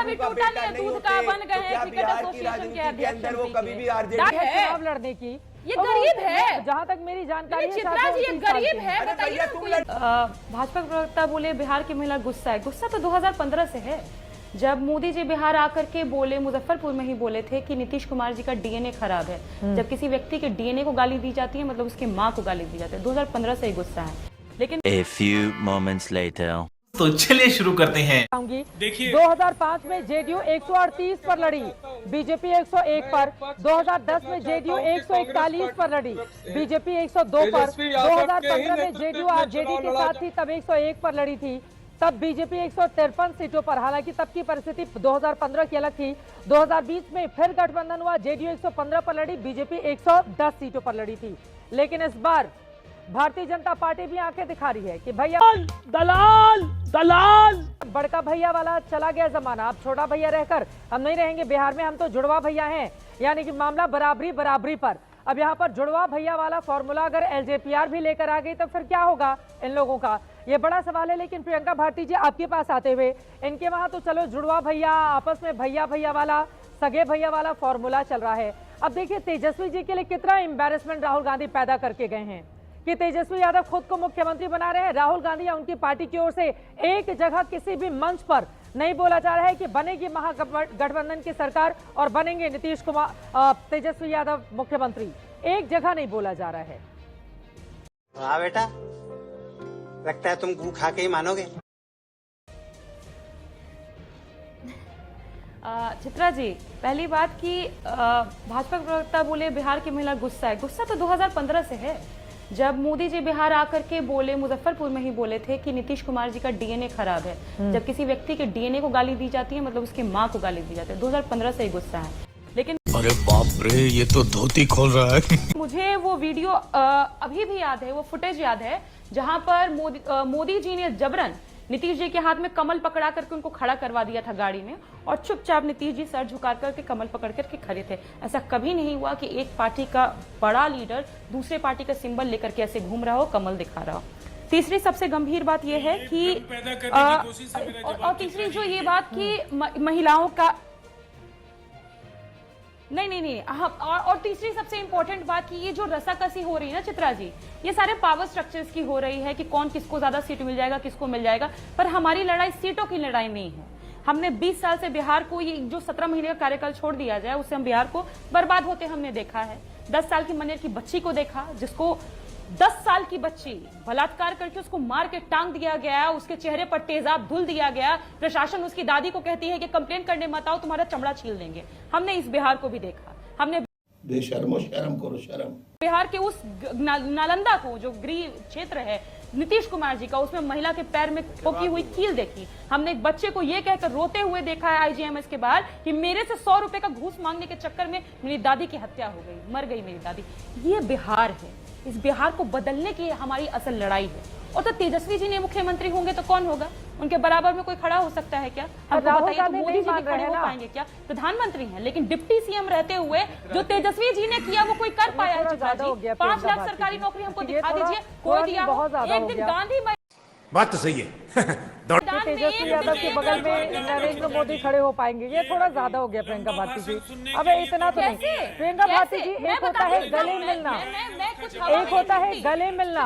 अभी टूटा नहीं, दूध का बन गए हैं क्रिकेट एसोसिएशन के अध्यक्ष अंदर वो कभी भी आरजेडी चुनाव लड़ने की ये गरीब है। जहां तक मेरी जानकारी है चित्रा जी ये गरीब है, बताइए। भाजपा प्रवक्ता बोले बिहार की महिला गुस्सा है। गुस्सा तो 2015 से है, जब मोदी जी बिहार आकर के बोले, मुजफ्फरपुर में ही बोले थे कि नीतीश कुमार जी का डीएनए खराब है। जब किसी व्यक्ति के डीएनए को गाली दी जाती है मतलब उसकी माँ को गाली दी जाती है। 2015 से ही गुस्सा है। लेकिन A few moments later. तो चलिए शुरू करते हैं। देखिए 2005 में जेडीयू 138 पर लड़ी, बीजेपी 101 पर। 2010 में जेडीयू 141 पर लड़ी, बीजेपी 102 पर। 2015 में जेडीयू आरजेडी के साथ थी, तब 101 पर लड़ी थी, तब बीजेपी 153 सीटों पर। हालांकि तब की परिस्थिति 2015 की अलग थी। 2020 में फिर गठबंधन हुआ, जेडीयू 115 पर लड़ी, बीजेपी 110 सीटों पर लड़ी थी। लेकिन इस बार भारतीय जनता पार्टी भी आंखें दिखा रही है कि भैया दलाल दलाल बड़का भैया वाला चला गया जमाना, अब छोटा भैया रहकर हम नहीं रहेंगे। बिहार में हम तो जुड़वा भैया हैं, यानी कि मामला बराबरी बराबरी पर। अब यहाँ पर जुड़वा भैया वाला फॉर्मूला अगर एलजेपीआर भी लेकर आ गई तो फिर क्या होगा इन लोगों का, ये बड़ा सवाल है। लेकिन प्रियंका भारती जी आपके पास आते हुए, इनके वहां तो चलो जुड़वा भैया आपस में भैया भैया वाला, सगे भैया वाला फॉर्मूला चल रहा है। अब देखिए तेजस्वी जी के लिए कितना एम्बैरेसमेंट राहुल गांधी पैदा करके गए हैं कि तेजस्वी यादव खुद को मुख्यमंत्री बना रहे हैं। राहुल गांधी या उनकी पार्टी की ओर से एक जगह किसी भी मंच पर नहीं बोला जा रहा है कि बनेगी महागठबंधन की सरकार और बनेंगे नीतीश कुमार तेजस्वी यादव मुख्यमंत्री। एक जगह नहीं बोला जा रहा है। हाँ बेटा, लगता है तुम गू खा के ही मानोगे। चित्रा जी, पहली बात कि भाजपा प्रवक्ता बोले बिहार की महिला गुस्सा है। गुस्सा तो 2015 से है, जब मोदी जी बिहार आकर के बोले, मुजफ्फरपुर में ही बोले थे कि नीतीश कुमार जी का डीएनए खराब है। जब किसी व्यक्ति के डीएनए को गाली दी जाती है मतलब उसकी माँ को गाली दी जाती है। 2015 से ही गुस्सा है। लेकिन अरे बाप रे, ये तो धोती खोल रहा है। मुझे वो वीडियो अभी भी याद है, वो फुटेज याद है जहां पर मोदी जी ने जबरन नीतीश जी के हाथ में कमल पकड़ा करके उनको खड़ा करवा दिया था गाड़ी में, और चुपचाप नीतीश जी सर झुका करके कमल पकड़ करके खड़े थे। ऐसा कभी नहीं हुआ कि एक पार्टी का बड़ा लीडर दूसरे पार्टी का सिंबल लेकर के ऐसे घूम रहा हो, कमल दिखा रहा हो। तीसरी सबसे गंभीर बात यह है कि और तीसरी जो ये बात कि महिलाओं का नहीं और तीसरी सबसे इंपॉर्टेंट बात कि ये जो रसाकसी हो रही है ना चित्रा जी, ये सारे पावर स्ट्रक्चर्स की हो रही है कि कौन किसको ज्यादा सीट मिल जाएगा, किसको मिल जाएगा। पर हमारी लड़ाई सीटों की लड़ाई नहीं है। हमने 20 साल से बिहार को, ये जो 17 महीने का कार्यकाल छोड़ दिया जाए, उससे हम बिहार को बर्बाद होते हमने देखा है। 10 साल की मनेर की बच्ची को देखा, जिसको 10 साल की बच्ची बलात्कार करके उसको मार के टांग दिया गया, उसके चेहरे पर तेजाब धुल दिया गया। प्रशासन उसकी दादी को कहती है कि कंप्लेंट करने मत आओ, तुम्हारा चमड़ा छील देंगे। हमने इस बिहार को भी देखा। हमने बेशर्मो शर्म करो शर्म। बिहार के उस नालंदा को, जो गृह क्षेत्र है नीतीश कुमार जी का, उसमें महिला के पैर में पोकी हुई कील देखी। हमने एक बच्चे को ये कहकर रोते हुए देखा है आईजीएमएस के बाहर कि मेरे से 100 रुपए का घूस मांगने के चक्कर में मेरी दादी की हत्या हो गई, मर गई मेरी दादी। ये बिहार है। इस बिहार को बदलने की हमारी असल लड़ाई है। और तो तेजस्वी जी ने मुख्यमंत्री होंगे तो कौन होगा? उनके बराबर में कोई खड़ा हो सकता है क्या? हमको बताइए, तो मोदी जी खड़े हो पाएंगे क्या? प्रधानमंत्री हैं, लेकिन डिप्टी सीएम रहते हुए जो तेजस्वी जी ने किया वो कोई कर पाया है? 5 लाख सरकारी नौकरी हमको दिखा दीजिए, कोई दिया? एक दिन गांधी बात तो सही है। तेजस्वी यादव के बगल में नरेंद्र मोदी खड़े हो पाएंगे, ये थोड़ा ज्यादा हो गया प्रियंका भारती जी। अब इतना तो नहीं। प्रियंका भारती जी, एक होता है गले मिलना, एक होता है गले मिलना,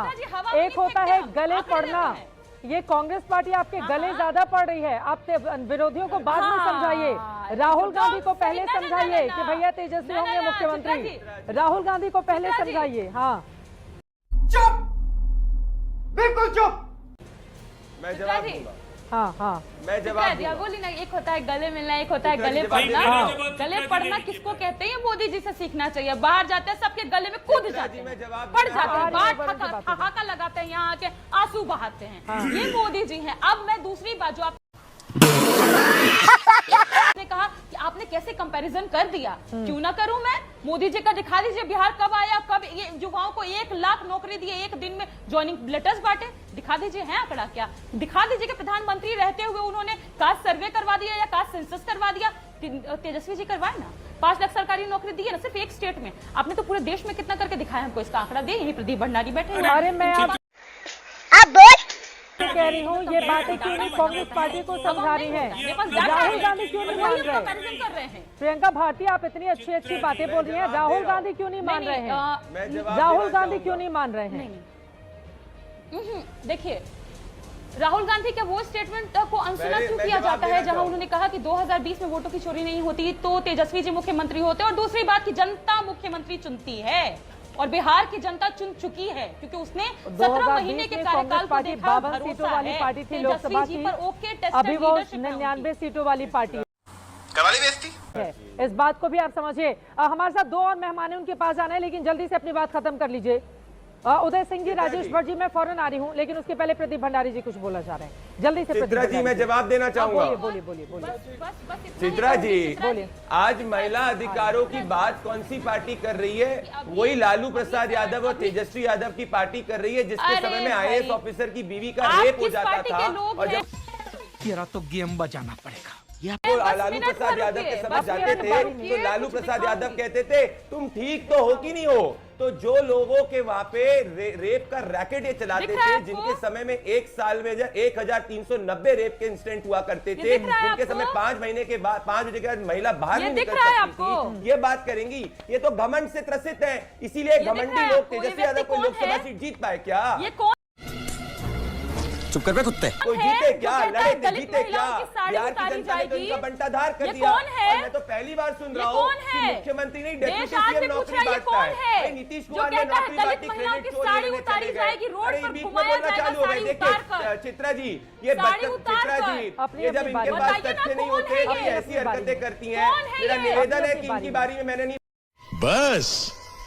एक होता है गले पड़ना। ये कांग्रेस पार्टी आपके गले ज्यादा पड़ रही है। आप विरोधियों को बाद में समझाइए, राहुल गांधी को पहले समझाइए कि भैया तेजस्वी होंगे मुख्यमंत्री। राहुल गांधी को पहले समझाइए। हाँ चुप, बिल्कुल चुप। मैं जवाब दूंगा। हाँ मैं जवाब दिया। बोली ना, एक होता है गले मिलना, एक होता है गले पड़ना। गले पड़ना किसको कहते हैं? मोदी जी से सीखना चाहिए। बाहर जाते हैं सबके गले में कूद जाते हैं, पड़ जाते हैं, बाहर ठहाका लगाते हैं, यहाँ आके आंसू बहाते हैं। ये मोदी जी हैं। अब मैं दूसरी बात, जो आप ने कहा कि आपने कैसे कंपैरिजन कर दिया, क्यों ना करूं मैं? मोदी जी का दिखा दीजिए, बिहार कब आया, कब ये युवाओं को 1 लाख नौकरी दिए, एक दिन में ज्वाइनिंग लेटर्स बांटे। दिखा दीजिए, है आंकड़ा क्या? दिखा दीजिए कि प्रधानमंत्री रहते हुए उन्होंने कास्ट सर्वे करवा दिया या कास्ट सेंसस करवा दिया। तेजस्वी जी करवाए ना, 5 लाख सरकारी नौकरी दी है ना, सिर्फ एक स्टेट में। आपने तो पूरे देश में कितना करके दिखाया हमको, इसका आंकड़ा दे। यही प्रदीप भंडारी बैठे हैं। अरे मैं कह रही हूँ, ये बातें क्यों नहीं कांग्रेस पार्टी को समझा रही हैं? राहुल गांधी क्यों नहीं मान रहे? प्रियंका भारती, आप इतनी अच्छी अच्छी बातें बोल रही हैं, राहुल गांधी क्यों नहीं मान रहे हैं? राहुल गांधी क्यों नहीं मान रहे हैं? देखिए, राहुल गांधी के वो स्टेटमेंट को अनसुना क्यों किया जाता है जहां उन्होंने कहा कि 2020 में वोटों की चोरी नहीं होती तो तेजस्वी जी मुख्यमंत्री होते, और दूसरी बात की जनता मुख्यमंत्री चुनती है और बिहार की जनता चुन चुकी है क्योंकि उसने 17 महीने के कार्यकाल को देखा। 52 सीटों वाली पार्टी थी लोकसभा की, अभी वो 99 सीटों वाली पार्टी है। इस बात को भी आप समझिए। हमारे साथ दो और मेहमान हैं, उनके पास जाना है, लेकिन जल्दी से अपनी बात खत्म कर लीजिए। उदय सिंह जी, राजेश भट्ट जी, मैं फौरन आ रही हूँ, लेकिन उसके पहले प्रदीप भंडारी जी कुछ बोलना चाह रहे हैं, जल्दी से। चित्रा जी, मैं जवाब देना चाहूंगा। बोलिए। चित्रा जी, बोलिए। आज महिला अधिकारों की बात कौन सी पार्टी कर रही है? वही लालू प्रसाद यादव और तेजस्वी यादव की पार्टी कर रही है, जिसके समय में IAS ऑफिसर की बीवी का रेप हो जाता था। और जब तेरा तो गेम बजाना पड़ेगा। तो लालू प्रसाद यादव के समय जाते थे तो लालू प्रसाद यादव कहते थे तुम ठीक तो हो कि नहीं हो? तो जो लोगों के वहां पे रेप का रैकेट ये चलाते थे, जिनके समय में एक साल में 1390 रेप के इंसिडेंट हुआ करते थे, जिनके समय 5 महीने के बाद 5 बजे के बाद महिला बाहर नहीं निकल सकती थी, ये बात करेंगी। ये तो घमंड से त्रसित है, इसीलिए घमंडी लोग तेजस्वी यादव को लोकसभा सीट जीत पाए क्या? चुप कर बे कुत्ते। कोई जीते क्या? लड़े थे, जीते क्या? बिहार की जनता ने तो इनका बंटाधार कर दिया। और मैं तो पहली बार सुन रहा हूँ कि मुख्यमंत्री नहीं डेप्यूटी सीएम नौकरी बांटता है। नीतीश कुमार ने नौकरी बांटी, क्रेडिट चोरी लेने चले गए। अरे बीच में बोलना चालू हो गए। देखिए चित्रा जी, ये चित्रा जी, ये जब इनके पास तथ्य नहीं होते तो ऐसी हरकतें करती हैं। मेरा निवेदन है कि इनकी बारी में मैंने नहीं बस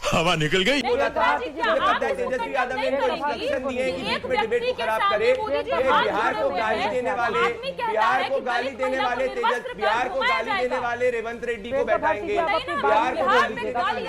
हवा निकल गई। तेजस्वी यादव ने इनको इंस्ट्रक्शन दिए कि बीच में डिबेट को खराब करे। बिहार को गाली देने वाले बिहार को गाली देने वाले रेवंत रेड्डी को बैठाएंगे, बिहार को गाली देने वाली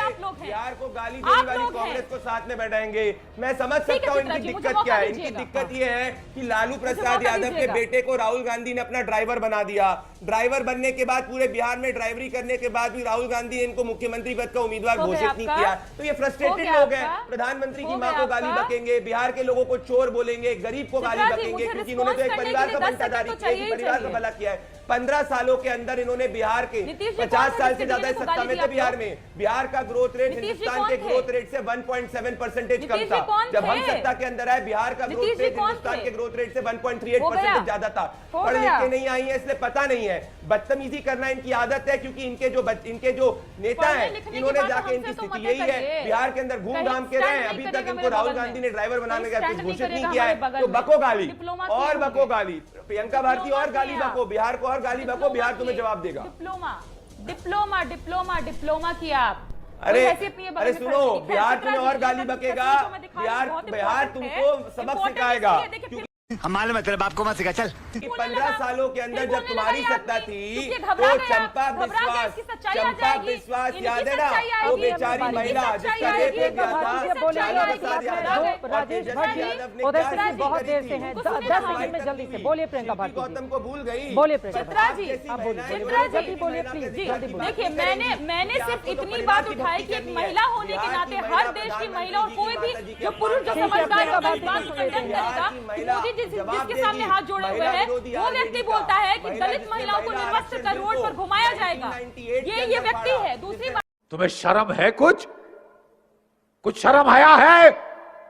कांग्रेस को साथ में बैठाएंगे। मैं समझ सकता हूँ इनकी दिक्कत क्या है। इनकी दिक्कत ये है कि लालू प्रसाद यादव के बेटे को राहुल गांधी ने अपना ड्राइवर बना दिया। ड्राइवर बनने के बाद पूरे बिहार में ड्राइवरी करने के बाद भी राहुल गांधी ने इनको मुख्यमंत्री पद का उम्मीदवार घोषित नहीं किया। तो ये फ्रस्ट्रेटेड लोग हैं। प्रधानमंत्री की मां को गाली बकेंगे, बिहार के लोगों को चोर बोलेंगे, गरीब को गाली बकेंगे, क्योंकि इन्होंने तो एक परिवार का बंटाधारी किया, परिवार का भला किया है। 15 सालों के अंदर इन्होंने बिहार के 50 साल से ज्यादा सत्ता में थे बिहार में। बिहार का ग्रोथ रेट हिंदुस्तान के ग्रोथ रेट से 1.7% कम था। जब हम सत्ता के अंदर आए, बिहार का ग्रोथ रेट हिंदुस्तान के ग्रोथ रेट से 1.38% ज्यादा था। पढ़ लिख के नहीं आई है इसलिए पता नहीं है। बदतमीजी करना इनकी आदत है, क्योंकि इनके जो नेता हैं, इन्होंने जाके इनकी स्थिति यही है, बिहार के अंदर घूम घाम के रहे। अभी तक इनको राहुल गांधी ने ड्राइवर बनाने का कुछ घोषित नहीं किया है। तो बको गाली और बको गाली, प्रियंका भारती और गाली बको, बिहार को और गाली बको, बिहार तुम्हें जवाब देगा। डिप्लोमा किया आप। अरे सुनो, बिहार तुम्हें और गाली बकेगा, बिहार तुमको सबक सिखाएगा। हम मालूम है तेरे बाप को मत सिखा। चल 15 सालों के अंदर जब तुम्हारी सत्ता थी तो चंपा विश्वास याद है ना? वो बेचारी महिला जिसका रेप हो गया था, राजेश भट्ट जी उधर से बहुत देर से हैं, 10 सेकंड में जल्दी से बोलिए। प्रियंका भारती गौतम को भूल गई, बोलिए प्रियंका जी, आप बोलिए, बोलिए प्लीज, जल्दी बोलिए। देखिए, मैंने सिर्फ इतनी बात उठाई कि एक महिला होने के नाते हर देश की महिला और कोई भी जो पुरुष जो समझदार होगा इस बात को कंडेम करेगा। मोदी जिसके सामने हाथ जोड़े हुए हैं, वो व्यक्ति बोलता है कि दलित महिलाओं को निर्वस्त्र कर रोड पर घुमाया जाएगा। ये व्यक्ति है। दूसरी बात, तुम्हें शर्म है? कुछ शर्म आया है?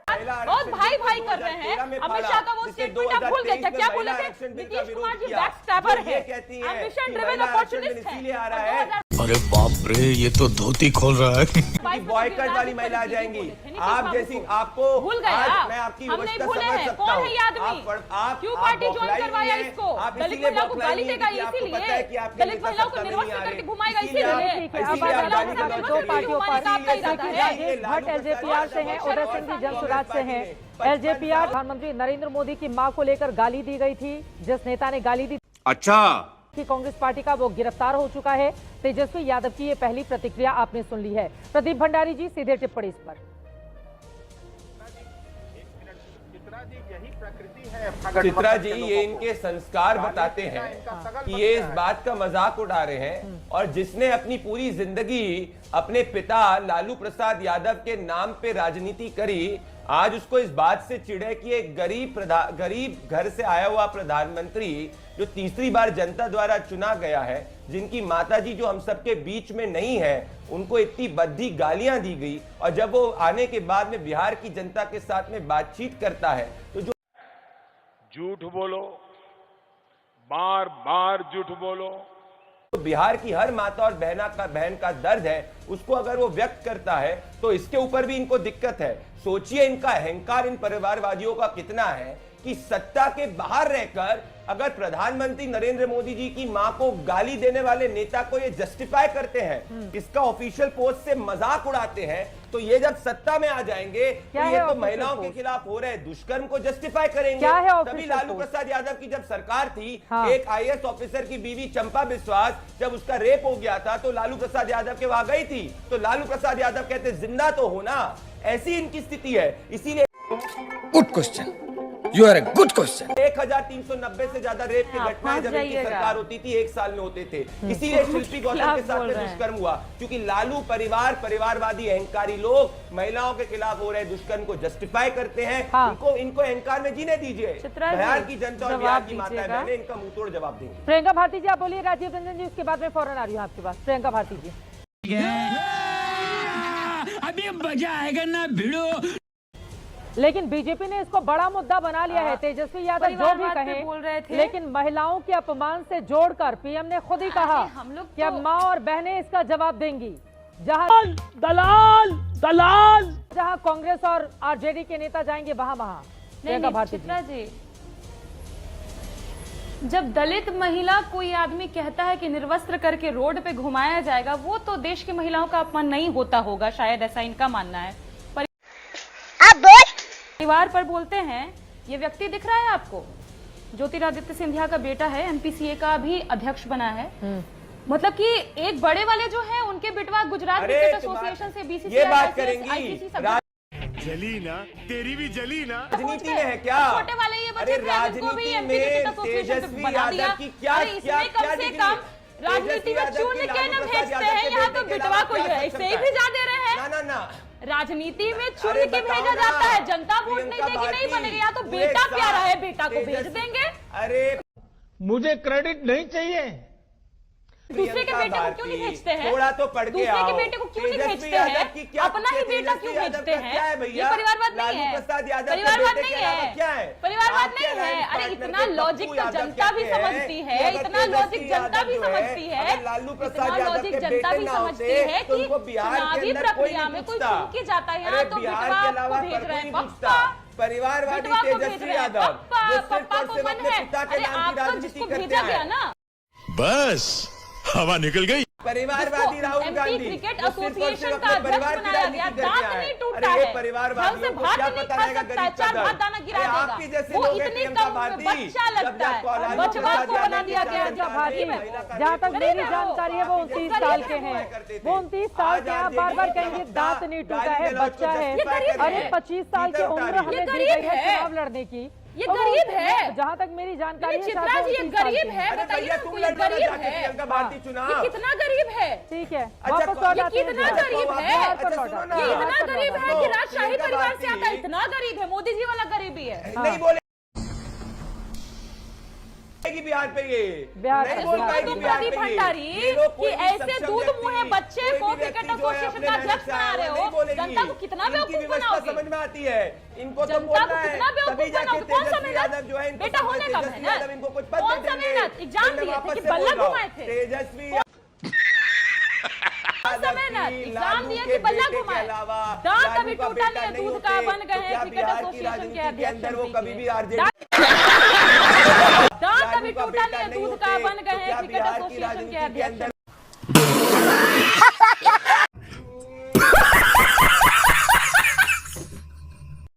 बहुत भाई कर रहे हैं। अमित शाह का वो स्टेटमेंट आप भूल गए क्या बोले थे? नीतीश कुमार जी बैकस्टैबर है, एम्बिशन ड्रिवन अपॉर्चुनिस्ट है। अरे बाप रे, ये तो धोती खोल रहा है। बॉयकॉट वाली महिला आ जाएंगी। आप जैसी आपको भूल गए, मैं आपकी हमने भूले हैं। कौन है ये आदमी? क्यों पार्टी ज्वाइन करवाया इसको? दलित महिलाओं को गाली देगा इसीलिए, दलित महिलाओं को निर्वस्त्र करके घुमाएगा इसीलिए। दो पार्टियों पर राजेश भट्ट एलजेपीआर से हैं, उदय सिंह जी जनसुराज से हैं। एलजेपीआर, प्रधानमंत्री नरेंद्र मोदी की मां को लेकर गाली दी गई थी। जिस नेता ने गाली दी अच्छा कि कांग्रेस पार्टी का, वो गिरफ्तार हो चुका है। तेजस्वी यादव की ये पहली प्रतिक्रिया आपने सुन ली है। प्रदीप भंडारी जी, सीधे टिप्पणी इस पर। चित्रा जी, ये इनके संस्कार बताते हैं कि ये इस बात का मजाक उड़ा रहे हैं, और जिसने अपनी पूरी जिंदगी अपने पिता लालू प्रसाद यादव के नाम पे राजनीति करी, आज उसको इस बात से चिढ़े कि एक गरीब घर से आया हुआ प्रधानमंत्री जो तीसरी बार जनता द्वारा चुना गया है, जिनकी माताजी जो हम सबके बीच में नहीं है, उनको इतनी बद्धी गालियां दी गई, और जब वो आने के बाद में बिहार की जनता के साथ में बातचीत करता है तो जो झूठ बोलो, बार बार झूठ बोलो, तो बिहार की हर माता और बहन का दर्द है, उसको अगर वो व्यक्त करता है तो इसके ऊपर भी इनको दिक्कत है। सोचिए इनका अहंकार इन परिवारवादियों का कितना है कि सत्ता के बाहर रहकर अगर प्रधानमंत्री नरेंद्र मोदी जी की मां को गाली देने वाले नेता को ये जस्टिफाई करते हैं, इसका ऑफिशियल पोस्ट से मजाक उड़ाते हैं, तो ये जब सत्ता में आ जाएंगे तो ये तो महिलाओं के खिलाफ हो रहे दुष्कर्म को जस्टिफाई करेंगे। तभी लालू प्रसाद यादव की जब सरकार थी, एक आईएएस ऑफिसर की बीवी चंपा बिस्वास, जब उसका रेप हो गया था तो लालू प्रसाद यादव के वहां गई थी, तो लालू प्रसाद यादव कहते जिंदा तो हो ना। ऐसी इनकी स्थिति है। इसीलिए good question, you are a good question. 1390 से ज्यादा रेप की घटनाएं जब इनकी सरकार होती थी, एक साल में होते थे। इसीलिए शिल्पी गौतम के साथ में दुष्कर्म हुआ, क्योंकि लालू परिवारवादी अहंकारी लोग महिलाओं के खिलाफ हो रहे दुष्कर्म को जस्टिफाई करते हैं। इनको अहंकार में जीने दीजिए। बिहार की जनता और बिहार की माताएं बहनें इनका मुंह तोड़ जवाब देंगे। प्रियंका भारती जी आप बोलिए, राजीव रंजन जी उसके बाद में फौरन आ रही हूँ आपके पास। प्रियंका भारती जी, अभी मजा आएगा ना भिड़ो। लेकिन बीजेपी ने इसको बड़ा मुद्दा बना लिया है। तेजस्वी यादव जो भी कहें, बोल रहे थे, लेकिन महिलाओं के अपमान से जोड़कर पीएम ने खुद ही कहा कि अब माँ और बहनें इसका जवाब देंगी। जहां दलाल जहां कांग्रेस और आरजेडी के नेता जाएंगे वहां प्रियंका भारती जी, जब दलित महिला कोई आदमी कहता है कि निर्वस्त्र करके रोड पे घुमाया जाएगा, वो तो देश की महिलाओं का अपमान नहीं होता होगा, शायद ऐसा इनका मानना है। परिवार पर बोलते हैं, ये व्यक्ति दिख रहा है आपको, ज्योतिरादित्य सिंधिया का बेटा है, एमपीसीए का भी अध्यक्ष बना है। मतलब कि एक बड़े वाले जो हैं उनके बेटवा गुजरात क्रिकेट एसोसिएशन से बीसीसीआई ये बात करेंगी। जली ना, तेरी भी जली ना। राजनीति में है क्या? छोटे वाले ये बच्चे राजनीति में तेजस्वी यादव की क्या राजनीति में चुन के न भेजते हैं, यहाँ तो बिटवा को ऐसे ही भेजा दे रहे हैं। ना राजनीति में चुन के भेजा जाता है, जनता वोट नहीं देगी, नहीं बनेगी। या तो बेटा प्यारा है, बेटा को भेज देंगे। अरे मुझे क्रेडिट नहीं चाहिए। दूसरे के बेटे को क्यों नहीं भेजते हैं? थोड़ा तो पढ़ के दूसरे के बेटे को क्यों नहीं भेजते हैं? अपना ही बेटा क्यों भेजते हैं? ये परिवारवाद नहीं है, परिवारवाद नहीं है, परिवारवाद नहीं है। अरे इतना लॉजिक तो जनता भी समझती है, इतना लॉजिक जनता भी समझती है, इतना लॉजिक जनता भी समझती है कि चुनावी प्रक्रिया में कोई चुन के जाता है, यहाँ तो बेटवा को भेज रहे हैं। पप्पा परिवारवादी तेजस्वी यादव, पप्पा को मन है। अरे आपको जिसको भेजा गया ना, बस हवा निकल गई। परिवारवादी राहुल गांधी क्रिकेट एसोसिएशन का अध्यक्ष बनाया गया, दांत नहीं टूटा है, परिवारवादियों को क्या पता रहेगा गरीब का दर्द? आपकी जैसे वो इतनी कम बच्चा लगता है, बचवा को बना दिया गया। जहाँ तक मेरी जानकारी है वो 29 साल के हैं, वो 29 साल के हैं। बार बार कहेंगे दांत नहीं टूटा है, बच्चा है। अरे 25 साल की उम्र हमें दी गई है चुनाव लड़ने की। ये गरीब है, जहाँ तक मेरी जानकारी है। चित्रा जी ये गरीब है, बताइए हमको, ये गरीब है, ये कितना गरीब है? ठीक है, ये कितना गरीब है? ये इतना गरीब है कि राजशाही परिवार से आता है, इतना गरीब है, मोदी जी वाला गरीबी है। नहीं बोले बिहार पे, ये बिहार नहीं बोल पाएगी बिहार पे भंडारी कि ऐसे दूध मुँहे बच्चे को क्रिकेट एसोसिएशन का अध्यक्ष बना रहे हो। जनता को कितना बेवकूफ बनाओगे? समझ में आती है इनको, तो जनता को कितना बेवकूफ बनाओगे? कौन सा मेहनत बेटा होने का मेहनत, इनको कुछ कौन सा मेहनत? एग्जाम दिए थे कि बल्ला घुमाए थे? तेजस्वी एग्जाम दिए कि बल्ला घुमाए? दांत अभी टूटा नहीं, दूध का बन गए हैं क्रिकेट एसोसिएशन के अध्यक्ष। वो कभी भी आरजेडी दांत अभी टूटा नहीं, दूध का बन गए हैं क्रिकेट एसोसिएशन के अध्यक्ष।